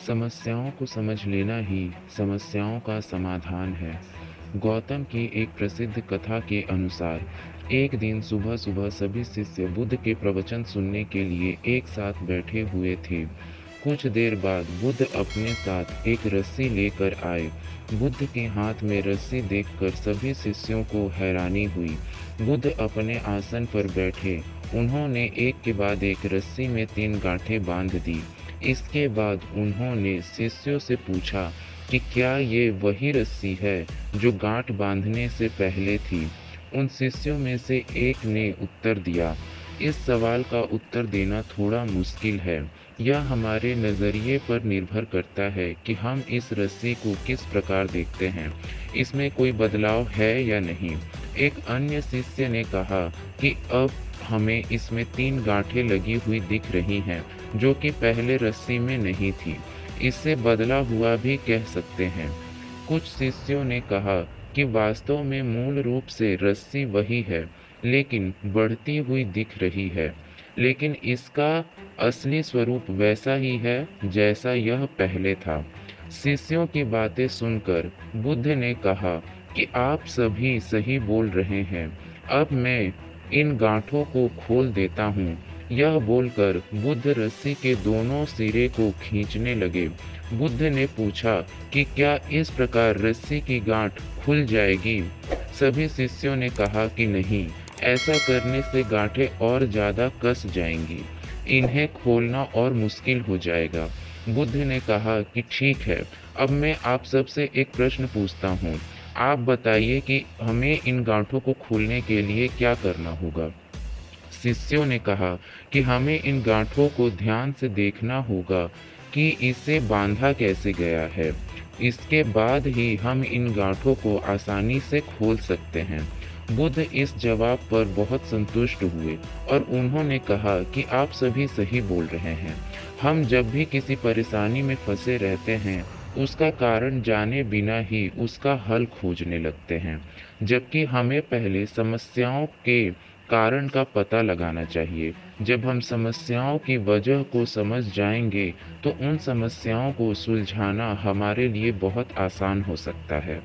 समस्याओं को समझ लेना ही समस्याओं का समाधान है। गौतम की एक प्रसिद्ध कथा के अनुसार एक दिन सुबह सुबह सभी शिष्य बुद्ध के प्रवचन सुनने के लिए एक साथ बैठे हुए थे। कुछ देर बाद बुद्ध अपने साथ एक रस्सी लेकर आए। बुद्ध के हाथ में रस्सी देखकर सभी शिष्यों को हैरानी हुई। बुद्ध अपने आसन पर बैठे। उन्होंने एक के बाद एक रस्सी में 3 गांठें बांध दी। इसके बाद उन्होंने शिष्यों से पूछा कि क्या ये वही रस्सी है जो गांठ बांधने से पहले थी। उन शिष्यों में से एक ने उत्तर दिया, इस सवाल का उत्तर देना थोड़ा मुश्किल है। यह हमारे नज़रिए पर निर्भर करता है कि हम इस रस्सी को किस प्रकार देखते हैं, इसमें कोई बदलाव है या नहीं। एक अन्य शिष्य ने कहा कि अब हमें इसमें 3 गांठें लगी हुई दिख रही हैं, जो कि पहले रस्सी में नहीं थी। इससे बदला हुआ भी कह सकते हैं। कुछ शिष्यों ने कहा कि वास्तव में मूल रूप से रस्सी वही है, लेकिन बढ़ती हुई दिख रही है। लेकिन इसका असली स्वरूप वैसा ही है जैसा यह पहले था। शिष्यों की बातें सुनकर बुद्ध ने कहा कि आप सभी सही बोल रहे हैं। अब मैं इन गांठों को खोल देता हूँ। यह बोलकर बुद्ध रस्सी के दोनों सिरे को खींचने लगे। बुद्ध ने पूछा कि क्या इस प्रकार रस्सी की गांठ खुल जाएगी? सभी शिष्यों ने कहा कि नहीं, ऐसा करने से गांठें और ज़्यादा कस जाएंगी। इन्हें खोलना और मुश्किल हो जाएगा। बुद्ध ने कहा कि ठीक है, अब मैं आप सबसे एक प्रश्न पूछता हूँ। आप बताइए कि हमें इन गांठों को खोलने के लिए क्या करना होगा? शिष्यों ने कहा कि हमें इन गांठों को ध्यान से देखना होगा कि इसे बांधा कैसे गया है। इसके बाद ही हम इन गांठों को आसानी से खोल सकते हैं। बुद्ध इस जवाब पर बहुत संतुष्ट हुए और उन्होंने कहा कि आप सभी सही बोल रहे हैं। हम जब भी किसी परेशानी में फंसे रहते हैं, उसका कारण जाने बिना ही उसका हल खोजने लगते हैं, जबकि हमें पहले समस्याओं के कारण का पता लगाना चाहिए। जब हम समस्याओं की वजह को समझ जाएंगे, तो उन समस्याओं को सुलझाना हमारे लिए बहुत आसान हो सकता है।